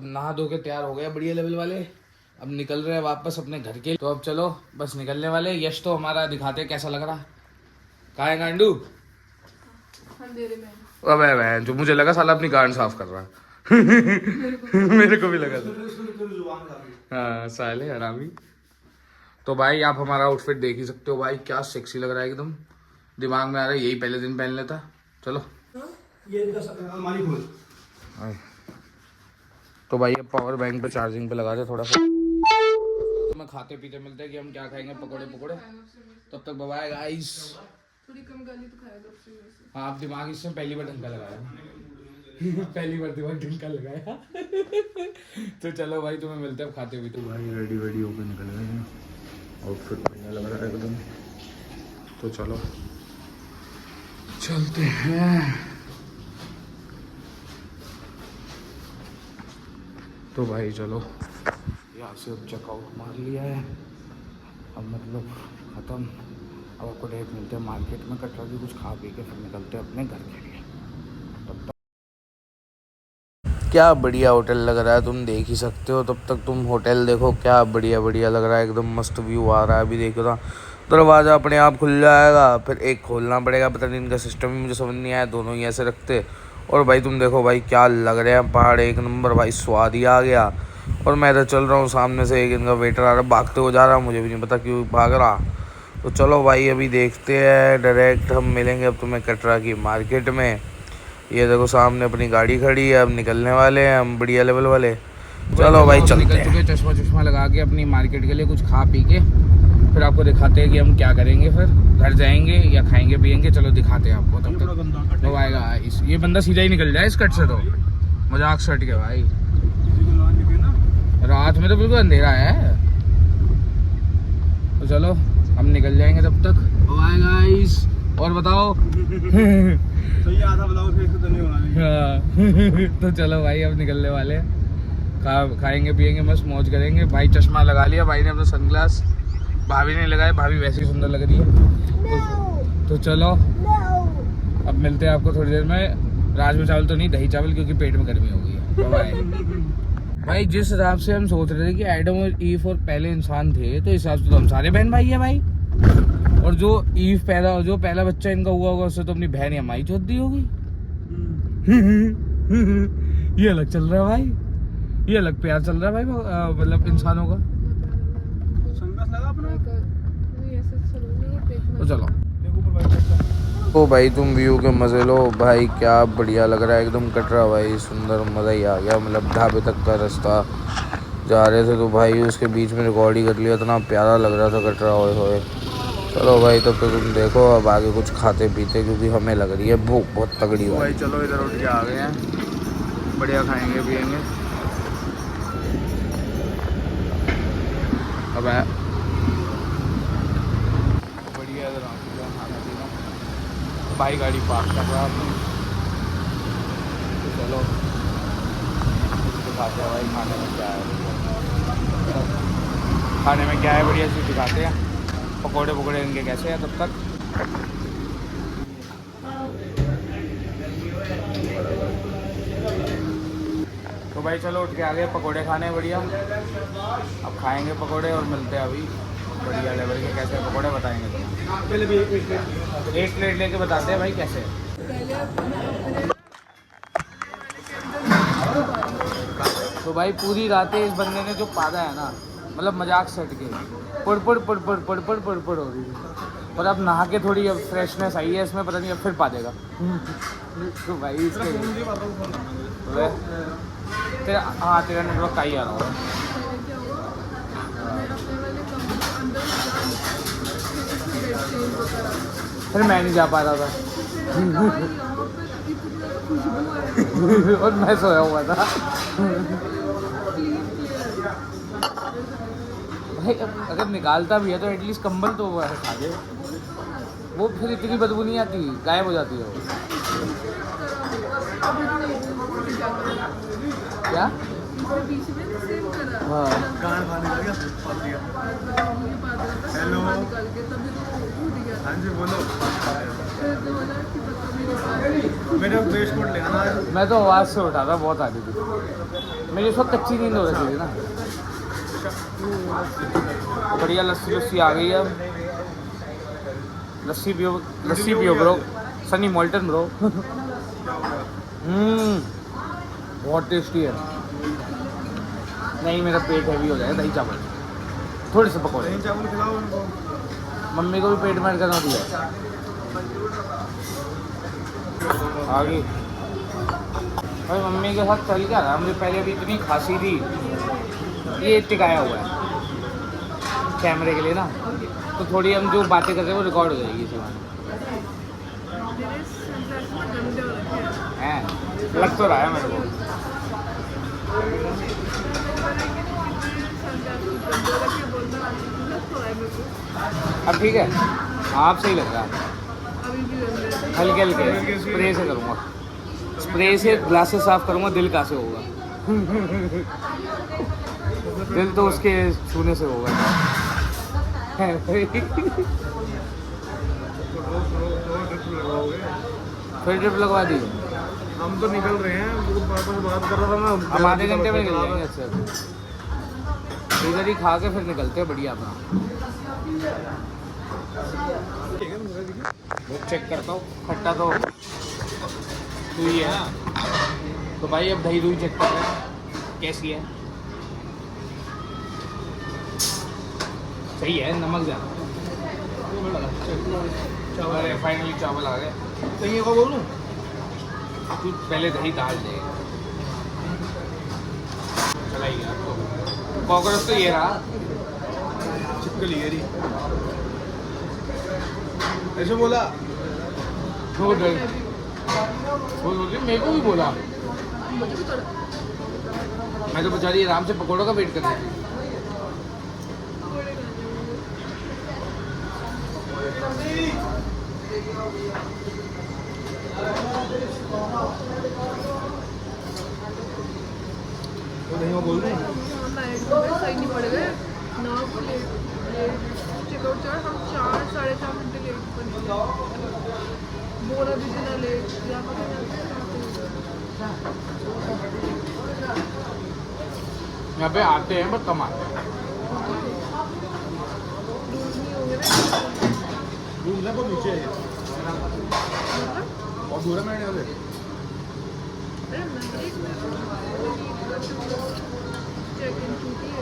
नहा धो के तैयार हो गए बढ़िया लेवल वाले। अब निकल रहे हैं वापस अपने घर के। तो अब चलो बस निकलने वाले। यश तो हमारा दिखाते कैसा लग रहा। कहाँ है गांडू? अबे बहन जो मुझे लगा साला अपनी गांड साफ कर रहा है। मेरे को भी लगा था। हाँ साले हरामी। तो भाई आप हमारा आउटफिट देख ही सकते हो भाई, क्या सेक्सी लग रहा है एकदम। दिमाग में आ रहा है यही पहले दिन पहन लेता। चलो ये अलमारी खोल। तो भाई अब पावर बैंक पे चार्जिंग पे लगा दे थोड़ा सा। मैं खाते पीते मिलते हैं कि हम क्या खाएंगे, पकोड़े पकोड़े। तब तक बाय गाइस। थोड़ी कम गाली तो खाया करो। हाँ आप दिमाग इससे पहली बार ढंग का लगाया। पहली बार दिमाग ढंग का लगाया। तो चलो भाई तुम्हें मिलते हैं खाते पीते। भाई रेडी वेडी होकर निकल गए हैं। आउटफिट बढ़िया लग रहा है एकदम। तो चलो चलते हैं। तो भाई चलो यहाँ से अब चेकआउट मार लिया है। अब मतलब ख़त्म। अब आपको डायरेक्ट मिलते हैं मार्केट में कटरा की, कुछ खा पी के फिर निकलते हैं अपने घर के लिए। तब तक क्या बढ़िया होटल लग रहा है, तुम देख ही सकते हो। तब तक तुम होटल देखो, क्या बढ़िया बढ़िया लग रहा है एकदम। मस्त व्यू आ रहा है। अभी देखो ना दरवाज़ा अपने आप खुल जाएगा, फिर एक खोलना पड़ेगा। पता नहीं इनका सिस्टम ही मुझे समझ नहीं आया, दोनों ही ऐसे रखते। और भाई तुम देखो भाई क्या लग रहे हैं पहाड़, एक नंबर भाई, स्वाद ही आ गया। और मैं इधर चल रहा हूँ, सामने से एक इनका वेटर आ रहा है, भागते हो जा रहा, मुझे भी नहीं पता क्यों भाग रहा। तो चलो भाई अभी देखते हैं, डायरेक्ट हम मिलेंगे अब तुम्हें कटरा की मार्केट में। ये देखो सामने अपनी गाड़ी खड़ी है, अब निकलने वाले हैं हम बढ़िया लेवल वाले। चलो भाई चलते हैं। निकल चुके चश्मा लगा के अपनी मार्केट के लिए, कुछ खा पी के फिर आपको दिखाते हैं कि हम क्या करेंगे। फिर घर जाएंगे या खाएंगे पियेंगे, चलो दिखाते हैं आपको। तब तक तो आएगा ये बंदा सीधा ही निकल जाए इस कट से। तो मजाक सट के भाई, रात में तो बिल्कुल अंधेरा है। तो चलो हम निकल जाएंगे तब तक। Bye guys. और बताओ। सही आधा बताओ फिर तो नहीं होना। तो चलो भाई अब निकलने वाले। खाएंगे पियेंगे मस्त मौज करेंगे। भाई चश्मा लगा लिया भाई ने अपना सनग्लास, भाभी ने लगाया, भाभी वैसे ही सुंदर लग रही है। तो चलो अब मिलते हैं आपको थोड़ी देर में। राजमा चावल तो नहीं, दही चावल, क्योंकि पेट में गर्मी हो गई है। बाय। भाई जिस हिसाब से हम सोच रहे थे कि एडम और ईव और पहले इंसान थे, तो इस हिसाब से तो हम सारे बहन भाई है भाई। और जो ईव पहला बच्चा इनका हुआ होगा, उससे तो अपनी बहन या माई चौथ दी होगी। ये अलग चल रहा है भाई, ये अलग प्यार चल रहा है भाई, मतलब इंसानों का। तो चलो ओ भाई तुम व्यू के मजे लो भाई, क्या बढ़िया लग रहा है एकदम कटरा भाई, सुंदर, मज़ा ही आ गया। मतलब ढाबे तक का रास्ता जा रहे थे तो भाई उसके बीच में रिकॉर्ड ही कर लिया, इतना प्यारा लग रहा था कटरा। होए होए। चलो भाई तब तो तुम देखो, अब आगे कुछ खाते पीते, क्योंकि हमें लग रही है भूख बहुत तगड़ी। भाई चलो इधर उठ के आ गए हैं, बढ़िया खाएंगे पियेंगे। अब बढ़िया इधर खाना पीना। भाई गाड़ी पार्क कर रहा है। तो चलो दिखाते हैं भाई खाने में क्या है। खाने में क्या है बढ़िया चीज़ दिखाते हैं। पकोड़े पकोड़े इनके कैसे हैं तब तक। तो भाई चलो उठ के आ गए पकोड़े खाने बढ़िया। अब खाएंगे पकोड़े और मिलते हैं अभी बढ़िया लेवल के। कैसे पकोड़े बताएंगे तुम्हें, पहले भी एक प्लेट लेके बताते हैं भाई कैसे। तो भाई पूरी रातें इस बंदे ने जो पादा है ना, मतलब मजाक सेट के पड़ हो रही है। और अब नहा के थोड़ी अब फ्रेशनेस आई है इसमें, पता नहीं अब फिर पा देगा। तो भाई इसके तेरा, हाँ तेरा नेटवर्क का ही आ रहा होगा। फिर मैं नहीं जा पा रहा था। और मैं सोया हुआ था। भाई अगर निकालता भी है तो एटलीस्ट कंबल तो वो खा दे, वो फिर इतनी बदबू नहीं आती, गायब हो जाती है वो। क्या? हाँ हेलो हाँ जी बोलो। मेरे वेस्ट कोट ले आना। मैं तो आवाज़ से उठा था, बहुत आ रही थी मेरी उस वक्त, कच्ची नींद हो रही थी ना। बढ़िया लस्सी लस्सी आ गई है अब। लस्सी पियो ब्रो, सनी मॉल्टन ब्रो। बहुत टेस्टी है। नहीं मेरा पेट हैवी हो जाएगा, दही चावल थोड़े से पकौड़े। दही चावल खिलाओ उनको। मम्मी को भी पेट में करना दिया आ गई भाई। मम्मी के साथ चल क्या रहा, मुझे पहले भी इतनी खांसी थी, ये टिकाया हुआ है कैमरे के लिए ना, तो थोड़ी हम जो बातें कर रहे हैं वो रिकॉर्ड हो जाएगी इसी बात हैं। लग तो रहा है मेरे को। अब ठीक है, आप सही लग रहा है। हल्के हल्के स्प्रे से करूँगा, स्प्रे से ग्लासेस साफ करूँगा। दिल कहाँ से होगा? दिल तो उसके छूने से होगा। फिर ड्रिप लगवा दी। हम तो निकल रहे हैं, वो बात कर रहा था ना। हम आधे घंटे में निकल जाएंगे अच्छे। इधर ही खा के फिर निकलते हैं बढ़िया अपना। बुक चेक करता हूँ, खट्टा तो दूई है ना, तो भाई अब दही दूई चेक कर रहे हैं कैसी है। सही है, नमक ज़्यादा। अरे फाइनली चावल आ गए। सही को बोलूँ? तू पहले दही डाल दे। चला ही गया कॉकरोच तो ये रहा, चिपकली है रही। ऐसे बोला वो मेरे को भी बोला। मैं तो बेचारी आराम से पकौड़ों का वेट कर रही थी। तो नहीं वो बोल रहे सही नहीं पड़ गए ना को चेकआउट चार हम 4-4.5 घंटे लेट बने बोला भी इतना लेट या यहाँ पे आते हैं बट कम आते हैं। दूर ना बहुत नीचे है ये। बहुत दूर है मैंने वाले। अरे मैं एक चेक इन छूटी है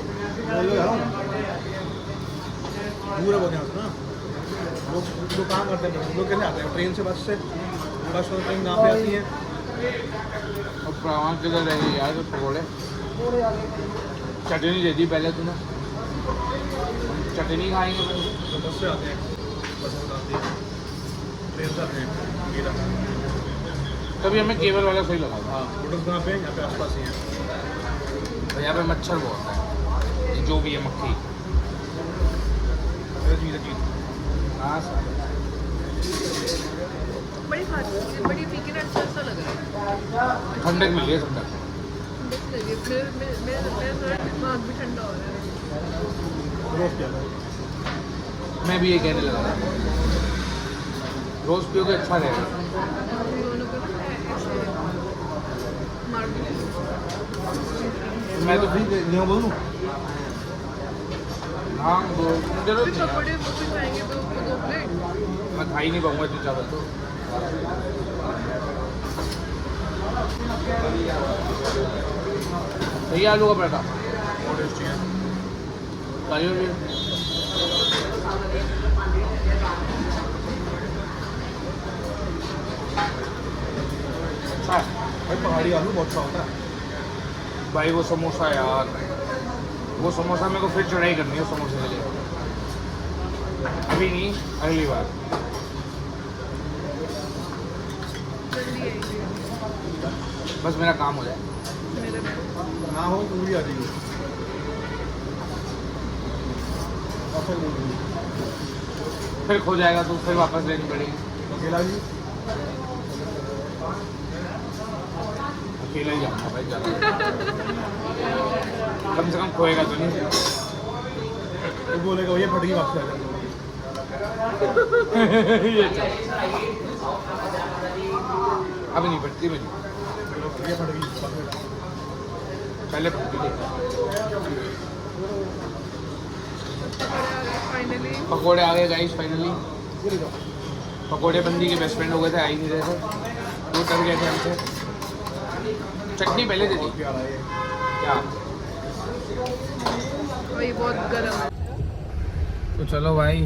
दूर है बहुत यहाँ से ना। लोग जो काम करते हैं लोग कैसे आते हैं? ट्रेन से, बस से। बस और ट्रेन कहाँ पे आती है? और प्रवान किधर रहेंगे यार तो पकौड़े। चटनी दे दी पहले तूने, चटनी खाएंगे फिर। तो बस से आते हैं, बस से आती है, ट्रेन से आते हैं मेरा। तभी हमें केबल वाला सही लगा था। हाँ, होटल कहाँ पे हैं? यहाँ पे आसपास ही हैं। और यहाँ पे मच्छर बहुत है, ये जो भी है मक्खी। हाँ बड़ी खाती बड़ी पी के ना अच्छा लग रहा है। ठंडक मिल गई ठंडक। मेरा दिमाग भी ठंडा हो रहा है। रोज क्या है? मैं भी ये कहने लगा था, रोज़ पियोगे अच्छा रहेगा। हम दोनों को ना ऐसे मार मैं तो नहीं बोलूँ? हाँ वो जरूरत नहीं है। पकौड़े वो भी खाएंगे तो 2 प्लेट। मैं खा ही नहीं पाऊंगा इतने चावल तो। सही आलू का पराठा, बहुत टेस्टी है। खाइए भी। अच्छा है भाई पहाड़ी आलू बहुत अच्छा होता है। भाई वो समोसा यार, वो समोसा मेरे को फिर चढ़ाई करनी है समोसे के लिए। अभी नहीं, अगली बार। जल्दी आएंगे बस मेरा काम हो जाए। मेरे में ना हो तो भी आ जाएगी। और फिर बोलूँगी फिर खो जाएगा तो फिर वापस लेनी पड़ेगी। अकेला जी। अकेला ही जाऊँगा भाई ज़्यादा। कम से कम खोएगा तो नहीं। वो बोलेगा भैया फटेगी वापस आ जाएगा। ये अच्छा। अभी नहीं फटती मेरी, ये फट गई पहले फटती थी। फाइनली पकोड़े आ गए गाइस फाइनली। पकोड़े बंदी के बेस्ट फ्रेंड हो गए थे, आ ही नहीं रहे थे, वो डर गए थे हमसे। चटनी पहले दे दी प्यारा है क्या? वही बहुत गर्म है। तो चलो भाई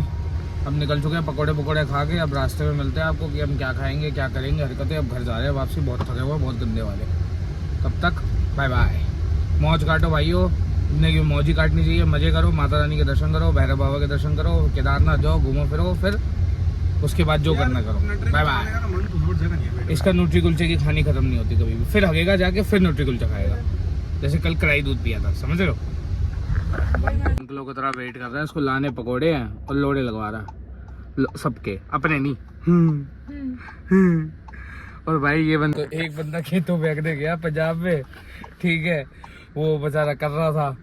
हम निकल चुके हैं पकोड़े पकोड़े खा के। अब रास्ते में मिलते हैं आपको कि हम क्या खाएंगे क्या करेंगे हरकतें। अब घर जा रहे हैं वापसी, बहुत थके हुए बहुत गंदे वाले। तब तक बाय बाय। मौज काटो भाइयों, जिंदगी में मौज ही काटनी चाहिए। मज़े करो, माता रानी के दर्शन करो, भैरव बाबा के दर्शन करो, केदारनाथ जाओ, घूमो फिरो, फिर उसके बाद जो करना करो। Bye bye. इसका न्यूट्री कुलचे की खानी खत्म नहीं होती कभी भी। फिर हगेगा जाके फिर न्यूट्री कुलचा खाएगा, जैसे कल कढ़ाई दूध पिया था, समझ रहे हो। अंकलों की तरह वेट कर रहा है, इसको लाने पकोड़े हैं और लोड़े लगवा रहा सबके, अपने नहीं। और भाई ये बंदा, एक बंदा खेतों फेंकने गया पंजाब में, ठीक है, वो बेचारा कर रहा था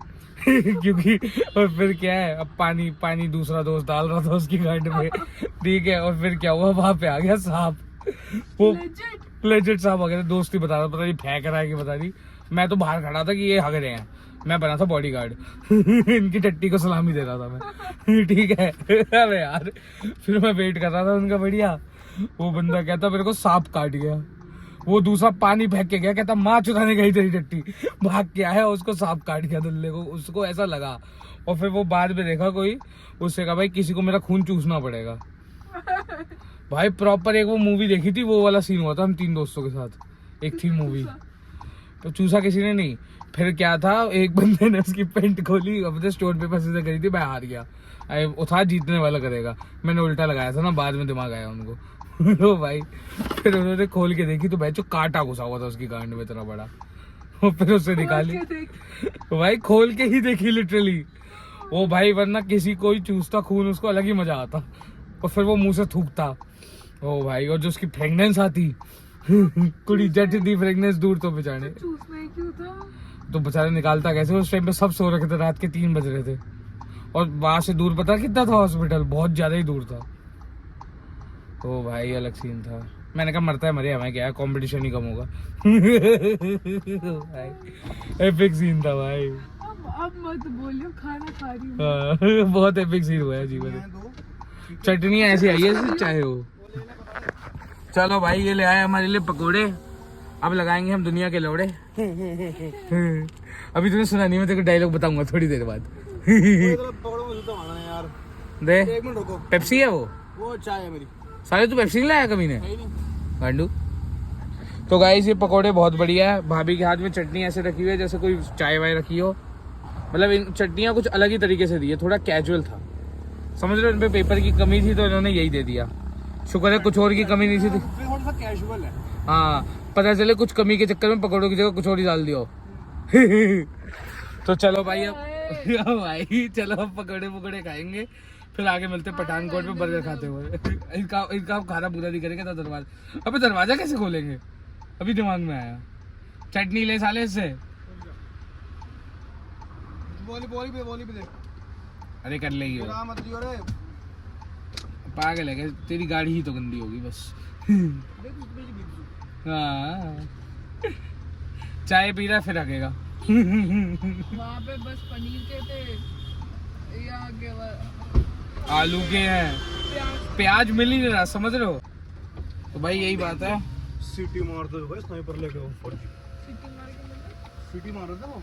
क्योंकि और फिर क्या है, अब पानी दूसरा दोस्त डाल रहा था उसकी गाड़ी में, ठीक है। और फिर क्या हुआ, वहां पे आ गया सांप, वो लेजेंड सांप आ गया। दोस्ती बता रहा, पता नहीं फेंक रहा है कि पता नहीं। मैं तो बाहर खड़ा था कि ये हग रहे हैं, मैं बना था बॉडीगार्ड इनकी टट्टी को सलामी दे रहा था मैं ठीक है। अरे यार फिर मैं वेट कर रहा था उनका बढ़िया। वो बंदा कहता मेरे को सांप काट गया, वो दूसरा पानी फेंक के गया, कहता माँ चुराने गई तेरी टट्टी, भाग के आया, उसको सांप काट गया दल्ले को, उसको ऐसा लगा। और फिर वो बाद में देखा कोई, उससे कहा भाई किसी को मेरा खून चूसना पड़ेगा। भाई प्रॉपर एक वो मूवी देखी थी, वो वाला सीन हुआ था, हम 3 दोस्तों के साथ, एक थी मूवी, तो चूसा किसी ने नहीं। फिर क्या था, एक बंदे ने उसकी पेंट खोली, अपने स्टोन पेपर से करी थी, मैं हार गया। वो था जीतने वाला करेगा, मैंने उल्टा लगाया था ना, बाद में दिमाग आया उनको तो भाई फिर उन्होंने खोल के देखी तो भाई जो कांटा घुसा हुआ था उसकी गांड में इतना बड़ा, वो फिर उससे निकाली भाई, खोल के ही देखी लिटरली वो भाई, वरना किसी कोई चूसता खून उसको अलग ही मजा आता, और फिर वो मुंह से थूकता ओ भाई, और जो उसकी फ्रेगनेंस आती कुड़ी जट दी फ्रेगनेंस दूर तो बेचारे, तो बेचारे निकालता कैसे। उस टाइम पे सब सो रखे थे, रात के 3 बज रहे थे, और वहां से दूर पता कितना था हॉस्पिटल, बहुत ज्यादा ही दूर था। तो भाई अलग सीन था। मैंने कहा मरता है मरे, हमें क्या है, कंपटीशन ही कम होगा भाई एपिक सीन था भाई। अब मत बोलियो, खाना खा रही हूँ। बहुत एपिक सीन हुआ है जीवन में। चटनी ऐसी आई है चाहे हो। चलो भाई ये ले आए हमारे लिए पकोड़े, अब लगाएंगे हम दुनिया के लोड़े अभी तूने सुना नहीं, मैं तेरे को डायलॉग बताऊंगा थोड़ी देर बाद यार दे 1 मिनट रुको, पेप्सी है वो चाय है मेरी। साले तू पेप्सी नहीं लाया कभी ने गांडू। तो गाइस ये पकोड़े बहुत बढ़िया है, भाभी के हाथ में चटनी ऐसे रखी हुई है जैसे कोई चाय वाय रखी हो, मतलब इन चटनियाँ कुछ अलग ही तरीके से दी है, थोड़ा कैजुअल था, समझ रहे हो। इन पे पेपर की कमी थी तो इन्होंने यही दे दिया, शुक्र है कुछ और की कमी नहीं थी। थोड़ा सा कैजुअल है, हाँ पता चले कुछ कमी के चक्कर में पकौड़ों की जगह कुछ और ही डाल दियो तो चलो भाई अब भाई चलो अब पकौड़े पकौड़े खाएंगे, फिर आगे मिलते हैं पठानकोट में बर्गर खाते हुए इनका खाना पूरा नहीं करेंगे तो दरवाजा, अबे दरवाजा कैसे खोलेंगे, अभी दिमाग में आया। चटनी ले साले इससे, बोली पे देख, अरे कर लेगी वो, मत दियो रे, पागल है क्या, तेरी गाड़ी ही तो गंदी होगी बस हाँ चाय पी रहा फिर आगेगा वहाँ पे बस पनीर के थे, यहाँ के आलू के हैं, प्याज मिल ही नहीं रहा, समझ रहे हो। तो भाई यही बात है, सिटी मार दो भाई, स्नाइपर लेके आओ, सिटी मार रहा था वो,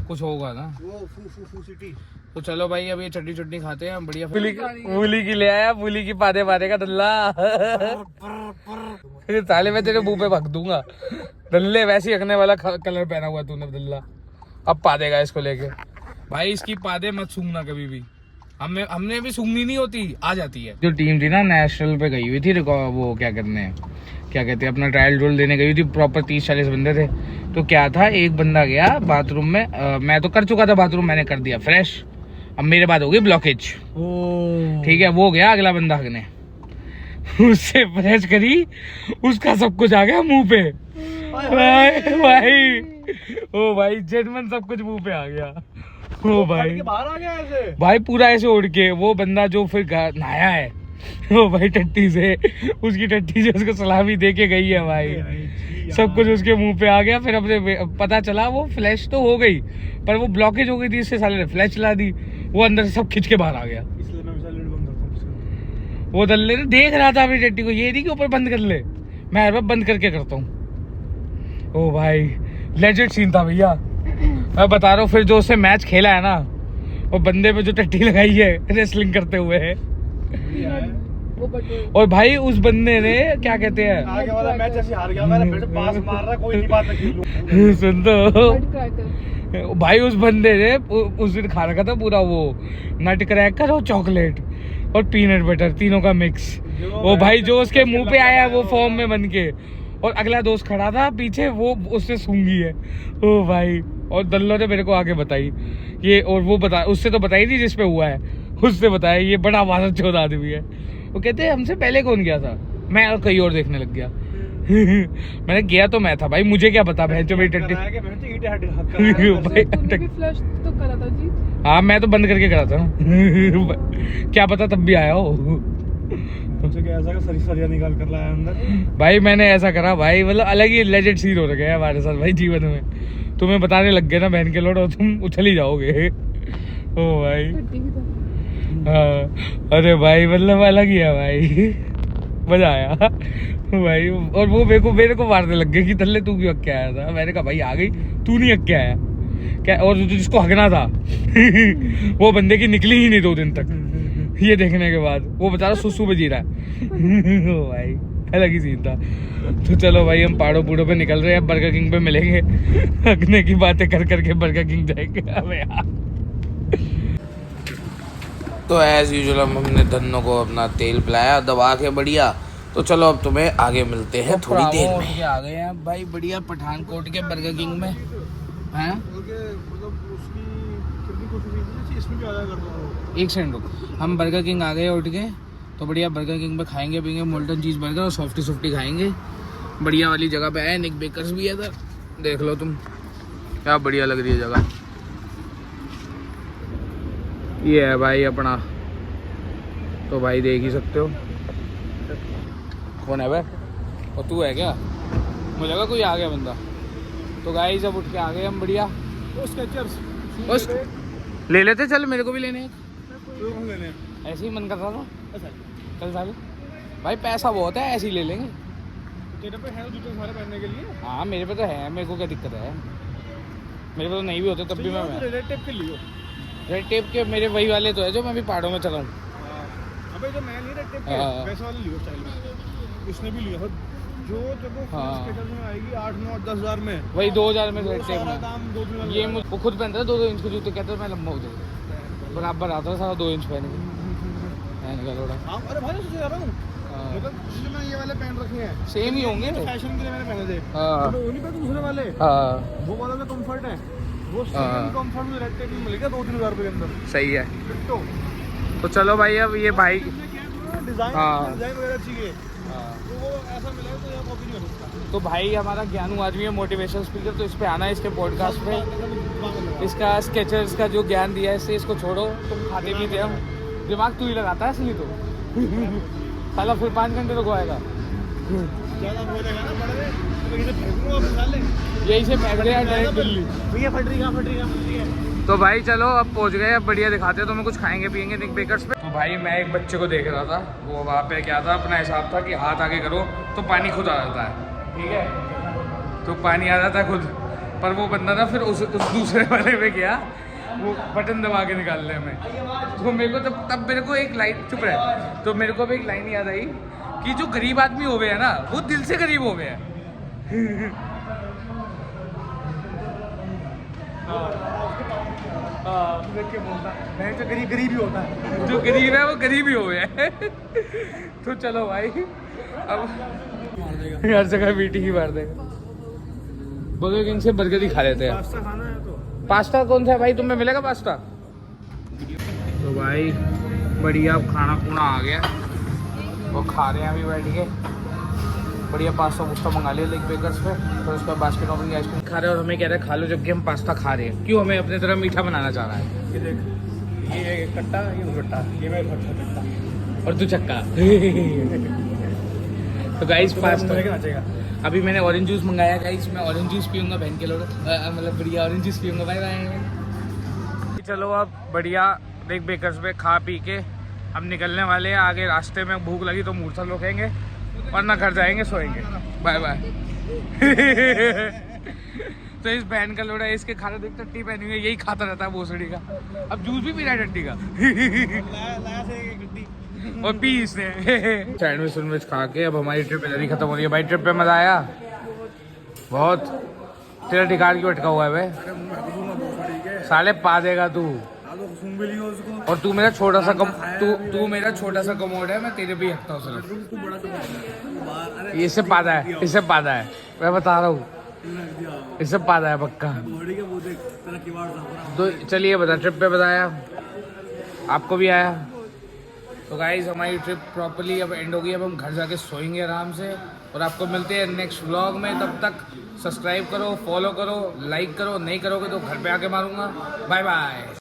कुछ होगा ना वो फू सिटी। तो चलो भाई अब ये चटनी चटनी खाते हैं बढ़िया। मूली की ले आया, मूली की पादे मारे का दल्ला साले मैं तेरे मुंह पे भग दूंगा दल्ले, वैसे ही रखने वाला कलर पहना हुआ तूने दल्ला, अब पा देगा इसको लेके। भाई इसकी पादे मत सूंघना कभी भी, हमने भी सूंघनी नहीं होती, आ जाती है। जो टीम थी ना नेशनल पे गई हुई थी, वो क्या कहते हैं अपना ट्रायल रोल देने गई हुई थी, प्रॉपर 30-40 बंदे थे। तो क्या था, एक बंदा गया बाथरूम में, मैं तो कर चुका था बाथरूम, मैंने कर दिया फ्रेश, अब मेरे बाद हो गई ब्लॉकेज, ठीक है। वो गया अगला बंदा हगने, उससे फ्रेश करी, उसका सब कुछ आ गया मुंह पे भाई ओ भाई जेटमैन सब कुछ मुंह पे आ गया ओ भाई, बाहर आ गया ऐसे भाई पूरा ऐसे उड़ के। वो बंदा जो फिर नहाया है वो भाई टट्टी से, उसकी टट्टी से उसको सलामी दे के गई है भाई, सब कुछ उसके मुंह पे आ गया। फिर अपने पता चला वो फ्लैश तो हो गई, पर वो ब्लॉकेज हो गई थी, इससे साले ने फ्लैश चला दी, वो अंदर से सब खिंच के बाहर आ गया। इसलिए मैं हमेशा लीड बंद करता हूँ। वो दल्ले ने देख रहा था अपनी टट्टी को, ये नहीं कि ऊपर बंद कर ले, मैं हर बार बंद करके करता हूँ। ओ भाई लेजेंड सीन था भैया, मैं बता रहा हूँ। फिर जो उससे मैच खेला है ना, वो बंदे पे जो टट्टी लगाई है रेसलिंग करते हुए है, वो बटे और भाई उस बंदे ने क्या कहते हैं, आगे वाला मैच ऐसे हार गया, मैंने फिर पास मार रहा, कोई नहीं बात में खेलूं। सुन तो बट क्रैकर भाई उस बंदे ने उस दिन खा रखा था पूरा वो नट क्रैकर और चॉकलेट और पीनट बटर तीनों का मिक्स। वो भाई जो उसके मुंह पे आया वो फॉर्म में बन के, और अगला दोस्त खड़ा था पीछे, वो उससे सूंघी है। ओ भाई, और दल्लो ने मेरे को आगे बताई ये, और वो बता उससे तो बताई नहीं जिसपे हुआ है, उससे बताया ये बड़ा भारत चौथ आदमी है। वो कहते हैं हमसे पहले कौन गया था, मैं और कहीं और देखने लग गया। मैंने गया तो मैं था भाई, मुझे क्या पता बहन जो मेरी टट्टी। तूने भी फ्लश तो करा था जी? हाँ मैं तो बंद करके करा था ना। क्या पता तब भी आया हो। सरिया निकाल कर लाया अंदर। भाई मैंने ऐसा करा भाई, मतलब अलग ही लेजेंड सीन हो रखा है हमारे साथ भाई जीवन में। तुम्हें बताने लग गए ना बहन के लोड, और तुम उछल ही जाओगे। ओ भाई टट्टी की तरह। हाँ, अरे भाई मतलब अलग ही है भाई, मजा आया भाई। और वो मेरे को मारने लग गए कि तल्ले तू क्यों हक के आया था। मैंने कहा भाई आ गई, तू नहीं हक के आया क्या। और जिसको हकना था वो बंदे की निकली ही नहीं 2 दिन तक, ये देखने के बाद वो बेचारा सुसु में जी रहा है। ओ भाई अलग ही सीन था। तो चलो भाई हम पहाड़ों बूढ़ों पे निकल रहे हैं, बर्गर किंग पे मिलेंगे। हकने की बातें कर करके बर्गर किंग जाएंगे हमें यार। तो एज यूजुअल हमने धन्नो को अपना तेल पिलाया दबा के बढ़िया। तो चलो अब तुम्हें आगे मिलते हैं थोड़ी देर में। आ गए हैं भाई बढ़िया पठानकोट के बर्गर किंग में हैं। एक सेकंड रुक, हम बर्गर किंग आ गए उठ के, तो बढ़िया बर्गर किंग पे खाएंगे पीएंगे मोल्टन चीज़ बर्गर और सॉफ्टी खाएंगे। बढ़िया वाली जगह पे है, निक बेकर्स भी है इधर, देख लो तुम क्या बढ़िया लग रही है जगह। ये है भाई अपना, तो भाई देख ही सकते हो। कौन है भाई? और तू है क्या? मुझे लगा कोई आ गया बंदा। तो गाइस अब उठ के आ गए हम बढ़िया। बस ले लेते, चल मेरे को भी लेने हैं। ऐसे ही मन कर रहा था कल साले। भाई पैसा बहुत है, ऐसे ही ले लेंगे। तेरे पे है जूते सारे पहनने के लिए? हाँ मेरे पे तो है, मेरे को क्या दिक्कत है, मेरे पे तो नहीं भी होते तब भी मैं रेड टेप के लिए। रेड टेप के मेरे वही वाले तो है जो मैं भी पहाड़ों में चलाऊँ। अबे जो मैं नहीं रेड टेप के वैसे वाले लियो स्टाइल में, इसने भी लिया जो तेरे को स्केटर में आएगी 8, 9, 10 हज़ार में, वही 2000 में रेड टेप में। दाम 2 दिन ये वो खुद पहनता था 2-2 इंच के जूते, कहता था मैं लंबा हो जाऊँ, बराबर आता था सारा 2 इंच पहने का थोड़ा। अरे भाई सोच रहा हूँ मतलब जिसमें मैंने ये वाले पहन रखे हैं सेम ही होंगे, फैशन के लिए मैंने पहने थे। हाँ तो उन्हीं पे दूसरे वाले वो वाला जो कंफर्ट है वो सेम कंफर्ट में रेड टेप में मिलेगा 2-3 हज़ार रुपए के अंदर। सही है। तो चलो भाई अब ये भाई डिजाइन वगैरह चाहिए तो वो ऐसा मिलेगा तो यहाँ कॉपी नहीं हो सकता। तो भाई हमारा ज्ञानू आदमी है मोटिवेशनल स्पीकर, तो इस पे आना है इसके पॉडकास्ट पे। इसका स्केचर्स का जो ज्ञान दिया है इससे इसको छोड़ो, तुम खाते भी थे, हम दिमाग तू ही लगाता है असली तो। साला फिर 5 घंटे तो आएगा, ज़्यादा बोलेगा ना बड़े तो यहीं से फेंकूंगा आप निकाल ले, यही से फेंक रहे हैं डायरेक्ट दिल्ली। भैया फट रही है। तो भाई चलो अब पहुंच गए, अब बढ़िया दिखाते हैं तुम्हें कुछ खाएंगे पियेंगे निक बेकर्स पे। तो भाई मैं एक बच्चे को देख रहा था, वो वहाँ पे क्या था, अपना हिसाब था कि हाथ आगे करो तो पानी खुद आ जाता है, ठीक है, तो पानी आ जाता है खुद। पर वो बंदा था फिर उस दूसरे वाले पे गया, वो बटन दबा के निकालने में। तो मेरे को तब मेरे को एक लाइन, चुप रहे, तो मेरे को भी एक लाइन याद आई कि जो गरीब आदमी हो गए है ना वो दिल से गरीब हो गए हैं। देख के बोलता मैं तो गरीब ही होता है, जो गरीब है वो गरीब ही हो गया है। तो चलो भाई अब हर जगह मीटिंग ही मार देगा। बर्गर किंग से बर्गर ही खा लेते हैं। पास्ता खाना है तो पास्ता कौन सा है भाई, तुम्हें मिलेगा पास्ता? तो भाई बढ़िया खाना खुना आ गया, वो खा रहे हैं अभी बैठ के बढ़िया। पास्ता पुस्ता मंगा लिया लेग बेकर्स पे, फिर उसके बाद बास्केट ओपन की आइसक्रीम खा रहे हैं, और हमें कह रहे हैं खा लो जबकि हम पास्ता खा रहे हैं। क्यों, हमें अपनी तरह मीठा बनाना चाह रहा है। ये देख, ये कट्टा ये भुट्टा, ये मैं भट्टा कट्टा और तू चक्का। तो गाइस फास्ट अभी मैंने ऑरेंज जूस मंगाया गाइस, मैं ऑरेंज जूस पीऊंगा बहन के लोग, मतलब बढ़िया ऑरेंज जूस पीऊंगा। Bye bye. चलो अब बढ़िया देख बेकर्स पे खा पी के हम निकलने वाले हैं। आगे रास्ते में भूख लगी तो मूर्छल रोकेंगे, वरना घर जाएंगे सोएंगे। Bye bye. तो इस बहन का लोड़ा इसके खाना देख टट्टी पहनी हुई है, यही खाता रहता है भोसड़ी का। अब जूस भी पी रहा है टट्टी का। और पी इसने। सैंडविच वैंडविच खा के अब हमारी ट्रिप इधर ही खत्म हो रही है। भाई ट्रिप पे मजा आया बहुत। तेरा ठिकान क्यों अटका हुआ है भाई? साले पा देगा तू। और तू मेरा छोटा सा तू मेरा छोटा सा कमोड है, मैं तेरे भी हकता हूँ सिर्फ। इससे पादा है, इससे पादा है, मैं बता रहा हूँ, इससे पादा है पक्का। तो चलिए बता, ट्रिप पे बताया आपको भी आया। तो गाइज हमारी ट्रिप प्रॉपर्ली अब एंड हो गई। अब हम घर जाके सोएंगे आराम से और आपको मिलते हैं नेक्स्ट व्लॉग में। तब तक सब्सक्राइब करो, फॉलो करो, लाइक करो, नहीं करोगे तो घर पे आके मारूंगा। Bye bye.